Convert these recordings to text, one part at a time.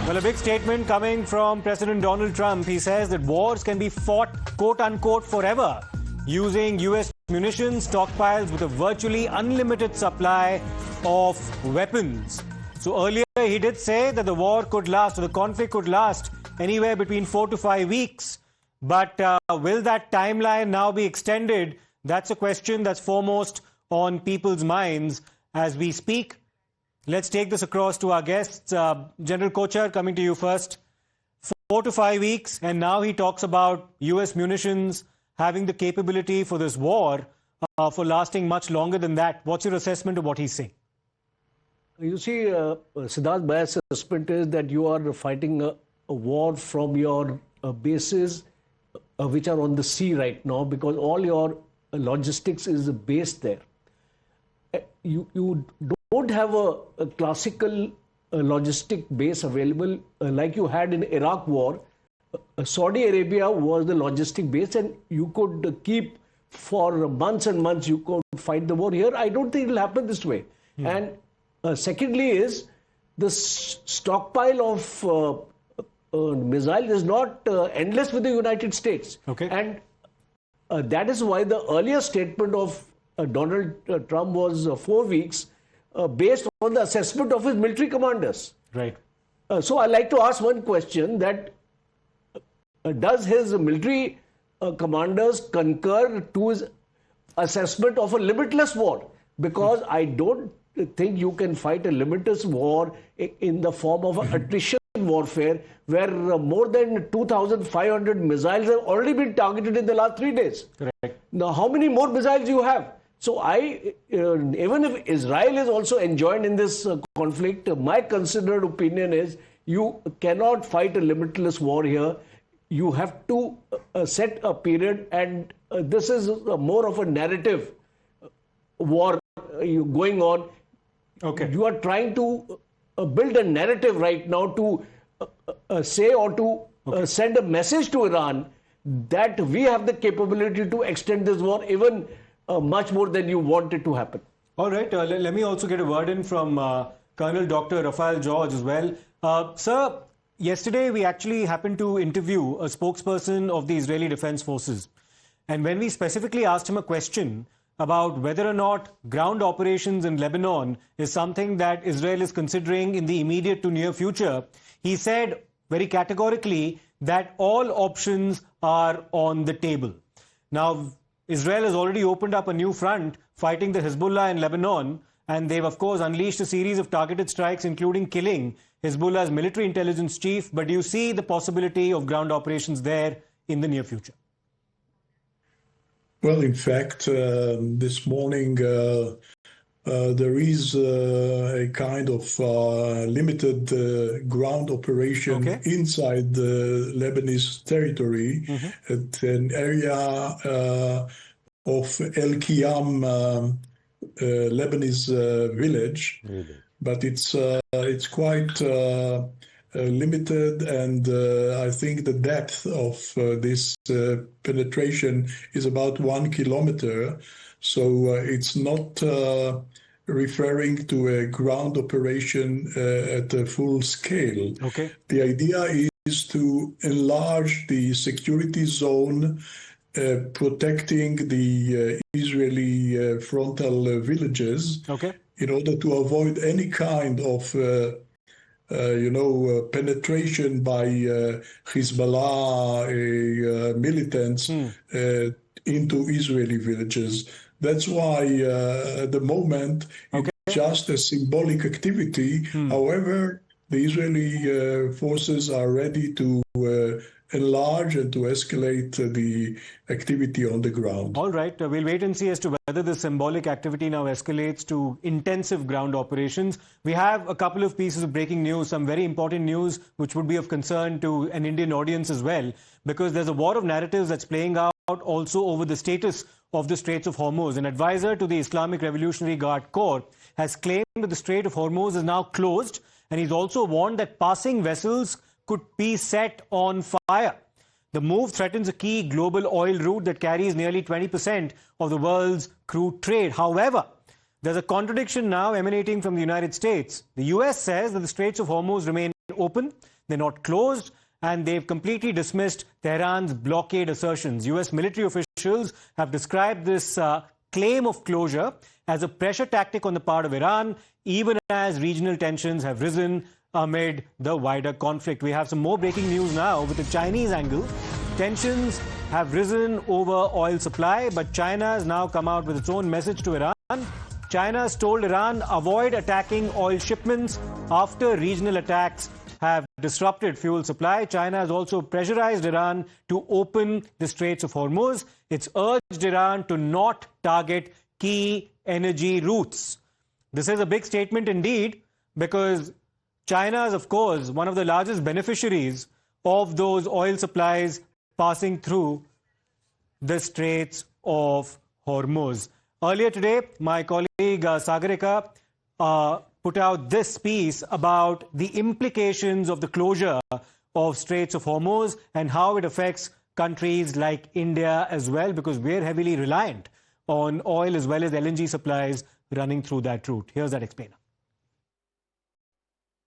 Well, a big statement coming from President Donald Trump. He says that wars can be fought, quote unquote, forever using US munitions, stockpiles with a virtually unlimited supply of weapons. So earlier he did say that the war could last, or the conflict could last anywhere between 4 to 5 weeks. But will that timeline now be extended? That's a question that's foremost on people's minds as we speak. Let's take this across to our guests. General Kochhar, coming to you first. 4 to 5 weeks, and now he talks about US munitions having the capability for this war for lasting much longer than that. What's your assessment of what he's saying? You see, Siddharth, my assessment is that you are fighting a war from your bases which are on the sea right now, because all your logistics is based there. You don't have a classical logistic base available like you had in Iraq war. Saudi Arabia was the logistic base, and you could keep for months and months, you could fight the war. Here, I don't think it will happen this way. And secondly is the stockpile of missile is not endless with the United States. Okay. And that is why the earlier statement of Donald Trump was 4 weeks based on the assessment of his military commanders. Right. So I'd like to ask one question, that does his military commanders concur to his assessment of a limitless war? Because I don't think you can fight a limitless war in the form of attrition warfare, where more than 2,500 missiles have already been targeted in the last 3 days. Correct. Now, how many more missiles you have? So even if Israel is also enjoined in this conflict, my considered opinion is you cannot fight a limitless war here. You have to set a period, and this is more of a narrative war going on. Okay. You are trying to build a narrative right now to say or to send a message to Iran that we have the capability to extend this war even much more than you want it to happen. All right. Let me also get a word in from Colonel Dr. Rafael George as well. Sir, yesterday we actually happened to interview a spokesperson of the Israeli Defense Forces. And when we specifically asked him a question about whether or not ground operations in Lebanon is something that Israel is considering in the immediate to near future, he said very categorically that all options are on the table. Now, Israel has already opened up a new front fighting the Hezbollah in Lebanon, and they've, of course, unleashed a series of targeted strikes, including killing Hezbollah's military intelligence chief. But do you see the possibility of ground operations there in the near future? Well, in fact, this morning there is a kind of limited ground operation inside the Lebanese territory at an area of El Qiyam, Lebanese village. But it's quite limited, and I think the depth of this penetration is about 1 kilometer. So it's not referring to a ground operation at a full scale. Okay. The idea is to enlarge the security zone, protecting the Israeli frontal villages in order to avoid any kind of penetration by Hezbollah militants into Israeli villages. That's why at the moment it's just a symbolic activity. However, the Israeli forces are ready to enlarge and to escalate the activity on the ground. All right. We'll wait and see as to whether the symbolic activity now escalates to intensive ground operations. We have a couple of pieces of breaking news, some very important news, which would be of concern to an Indian audience as well, because there's a war of narratives that's playing out also over the status of the Straits of Hormuz. An advisor to the Islamic Revolutionary Guard Corps has claimed that the Strait of Hormuz is now closed, and he's also warned that passing vessels could be set on fire. The move threatens a key global oil route that carries nearly 20% of the world's crude trade. However, there's a contradiction now emanating from the United States. The US says that the Straits of Hormuz remain open. They're not closed, and they've completely dismissed Tehran's blockade assertions. US military officials have described this claim of closure as a pressure tactic on the part of Iran, even as regional tensions have risen amid the wider conflict. We have some more breaking news now with the Chinese angle. Tensions have risen over oil supply, but China has now come out with its own message to Iran. China has told Iran avoid attacking oil shipments after regional attacks have disrupted fuel supply. China has also pressurized Iran to open the Straits of Hormuz. It's urged Iran to not target key energy routes. This is a big statement indeed, because China is, of course, one of the largest beneficiaries of those oil supplies passing through the Straits of Hormuz. Earlier today, my colleague Sagarika put out this piece about the implications of the closure of Straits of Hormuz and how it affects countries like India as well, because we're heavily reliant on oil as well as LNG supplies running through that route. Here's that explainer.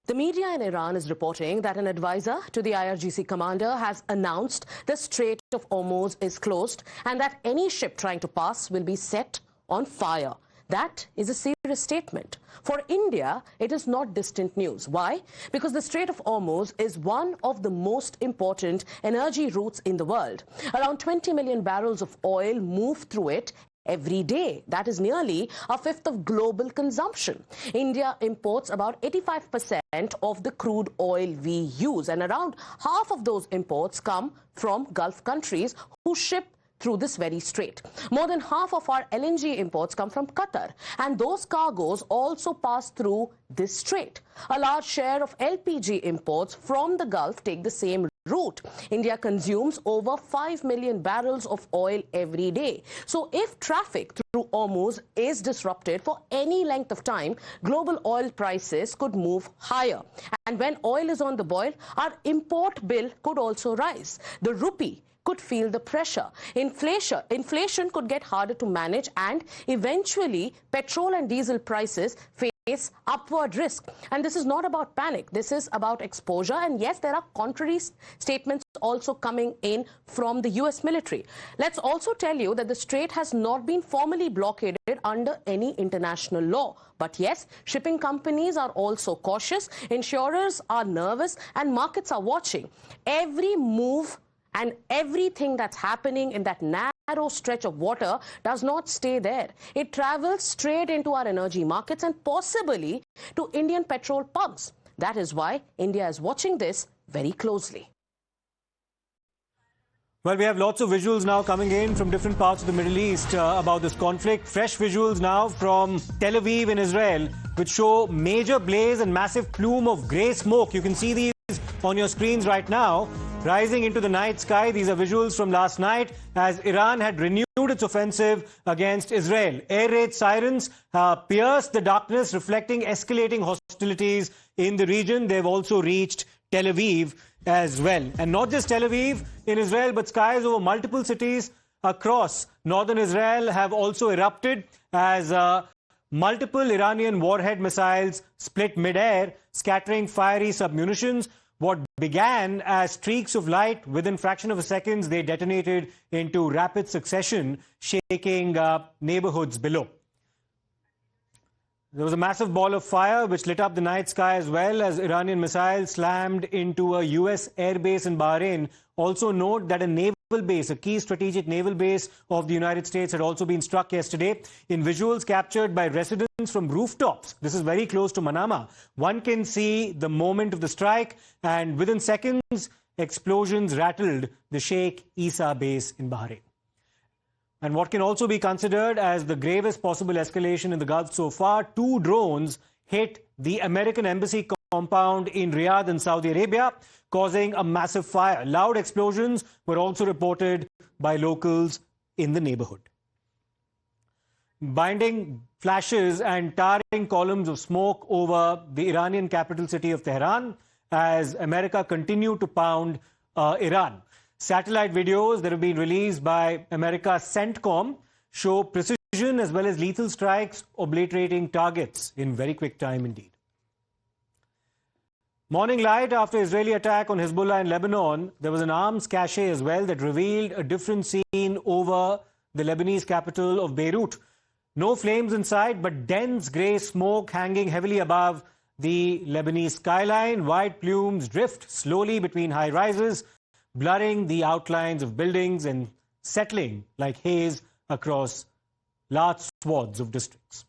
The media in Iran is reporting that an advisor to the IRGC commander has announced the Strait of Hormuz is closed and that any ship trying to pass will be set on fire. That is a serious statement. For India, it is not distant news. Why? Because the Strait of Hormuz is one of the most important energy routes in the world. Around 20 million barrels of oil move through it every day. That is nearly a fifth of global consumption. India imports about 85% of the crude oil we use, and around half of those imports come from Gulf countries who ship through this very strait. More than half of our LNG imports come from Qatar, and those cargoes also pass through this strait. A large share of LPG imports from the Gulf take the same route. India consumes over 5 million barrels of oil every day. So if traffic through Hormuz is disrupted for any length of time, global oil prices could move higher. And when oil is on the boil, our import bill could also rise. The rupee could feel the pressure. Inflation could get harder to manage, and eventually petrol and diesel prices face upward risk. And this is not about panic. This is about exposure. And yes, there are contrary statements also coming in from the US military. Let's also tell you that the strait has not been formally blockaded under any international law. But yes, shipping companies are also cautious, insurers are nervous, and markets are watching. Every move and everything that's happening in that narrow stretch of water does not stay there. It travels straight into our energy markets and possibly to Indian petrol pumps. That is why India is watching this very closely. Well, we have lots of visuals now coming in from different parts of the Middle East about this conflict. Fresh visuals now from Tel Aviv in Israel, which show major blaze and massive plume of grey smoke. You can see these on your screens right now, rising into the night sky. These are visuals from last night as Iran had renewed its offensive against Israel. Air raid sirens pierced the darkness, reflecting escalating hostilities in the region. They've also reached Tel Aviv as well. And not just Tel Aviv in Israel, but skies over multiple cities across northern Israel have also erupted as multiple Iranian warhead missiles split mid-air, scattering fiery submunitions. What began as streaks of light, within fraction of a second, they detonated into rapid succession, shaking neighborhoods below. There was a massive ball of fire which lit up the night sky as well as Iranian missiles slammed into a US airbase in Bahrain. Also note that a naval base, a key strategic naval base of the United States, had also been struck yesterday. In visuals captured by residents from rooftops, this is very close to Manama, one can see the moment of the strike, and within seconds, explosions rattled the Sheikh Isa base in Bahrain. And what can also be considered as the gravest possible escalation in the Gulf so far, 2 drones hit the American embassy compound in Riyadh in Saudi Arabia, causing a massive fire. Loud explosions were also reported by locals in the neighborhood. Binding flashes and towering columns of smoke over the Iranian capital city of Tehran as America continued to pound Iran. Satellite videos that have been released by America's CENTCOM show precision as well as lethal strikes obliterating targets in very quick time indeed. Morning light after Israeli attack on Hezbollah in Lebanon. There was an arms cache as well that revealed a different scene over the Lebanese capital of Beirut. No flames inside, but dense grey smoke hanging heavily above the Lebanese skyline. White plumes drift slowly between high rises, blurring the outlines of buildings and settling like haze across large swaths of districts.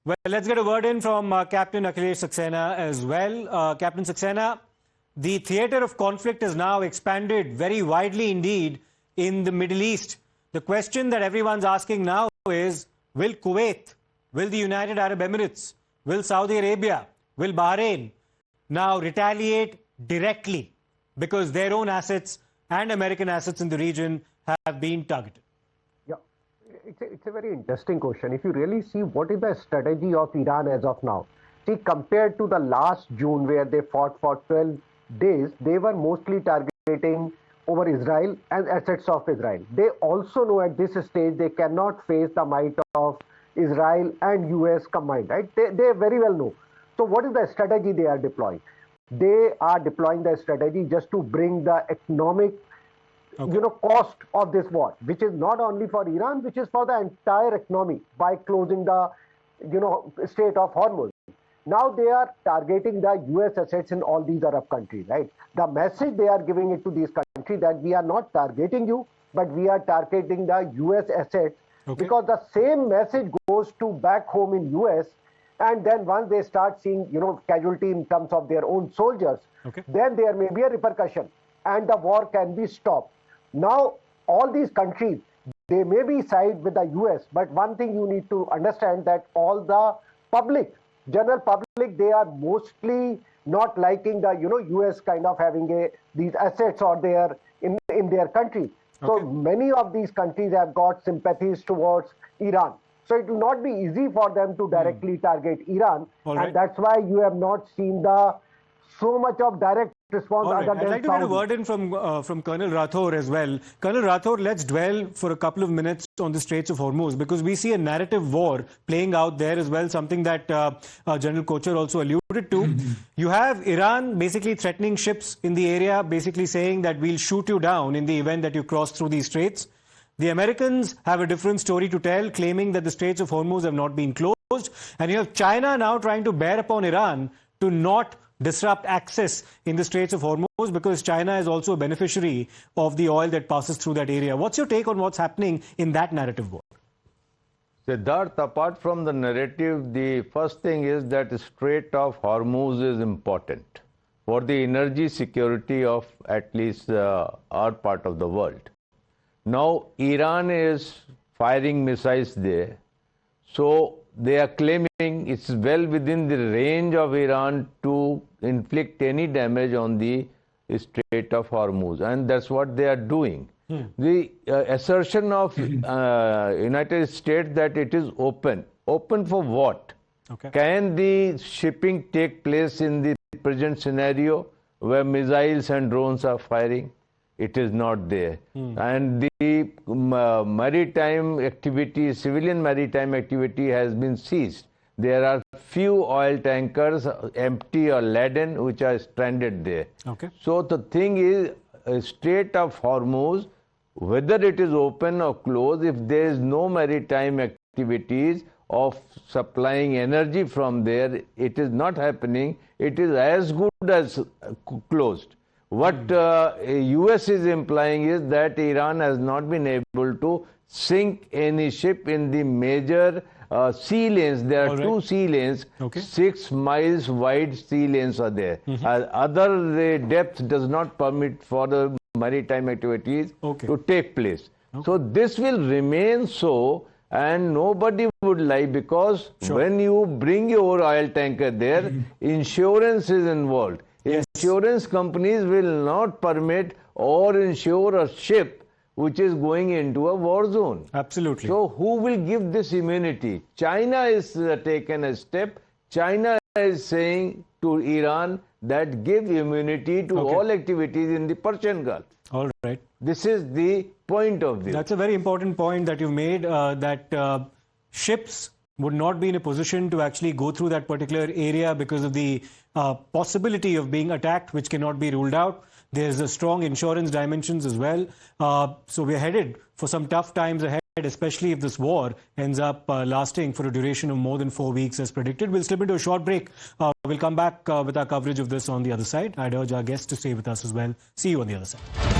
Well, let's get a word in from Captain Akhilesh Saxena as well. Captain Saxena, the theatre of conflict has now expanded very widely indeed in the Middle East. The question that everyone's asking now is, will Kuwait, will the United Arab Emirates, will Saudi Arabia, will Bahrain now retaliate directly because their own assets and American assets in the region have been targeted? It's a very interesting question. If you really see what is the strategy of Iran as of now, see, compared to the last June where they fought for 12 days, they were mostly targeting over Israel and assets of Israel. They also know at this stage they cannot face the might of Israel and US combined, right? They very well know. So what is the strategy they are deploying? They are deploying the strategy just to bring the economic cost of this war, which is not only for Iran, which is for the entire economy by closing the, Strait of Hormuz. Now they are targeting the US assets in all these Arab countries, right? The message they are giving it to these countries that we are not targeting you, but we are targeting the US assets, because the same message goes to back home in US. And then once they start seeing, casualty in terms of their own soldiers, then there may be a repercussion and the war can be stopped. Now, all these countries, they may be side with the US, but one thing you need to understand that all the general public, they are mostly not liking the, US kind of having these assets or in their country. So many of these countries have got sympathies towards Iran. So it will not be easy for them to directly target Iran. And that's why you have not seen so much of direct response. I'd like to get a word in from Colonel Rathore as well. Colonel Rathore, let's dwell for a couple of minutes on the Straits of Hormuz, because we see a narrative war playing out there as well, something that General Kocher also alluded to. You have Iran basically threatening ships in the area, basically saying that we'll shoot you down in the event that you cross through these straits. The Americans have a different story to tell, claiming that the Straits of Hormuz have not been closed. And you have China now trying to bear upon Iran to not disrupt access in the Straits of Hormuz, because China is also a beneficiary of the oil that passes through that area. What's your take on what's happening in that narrative war? Siddharth, apart from the narrative, the first thing is that the Strait of Hormuz is important for the energy security of at least our part of the world. Now, Iran is firing missiles there. So they are claiming it's well within the range of Iran to inflict any damage on the Strait of Hormuz. And that's what they are doing. The assertion of United States that it is open. Open for what? Can the shipping take place in the present scenario where missiles and drones are firing? It is not there. And the maritime activity, civilian maritime activity has been ceased. There are few oil tankers, empty or laden, which are stranded there. So the thing is, Strait of Hormuz, whether it is open or closed, if there is no maritime activities of supplying energy from there, it is not happening. It is as good as closed. What US is implying is that Iran has not been able to sink any ship in the major sea lanes. There are two sea lanes, 6 miles wide sea lanes are there. The depth does not permit for the maritime activities to take place. So this will remain so, and nobody would lie, because when you bring your oil tanker there, insurance is involved. Insurance companies will not permit or insure a ship which is going into a war zone. Absolutely. So who will give this immunity? China is taken a step. China is saying to Iran that give immunity to all activities in the Persian Gulf. All right. This is the point of view. That's a very important point that you made, that ships would not be in a position to actually go through that particular area because of the possibility of being attacked, which cannot be ruled out. There's a strong insurance dimensions as well. So we're headed for some tough times ahead, especially if this war ends up lasting for a duration of more than 4 weeks as predicted. We'll slip into a short break. We'll come back with our coverage of this on the other side. I'd urge our guests to stay with us as well. See you on the other side.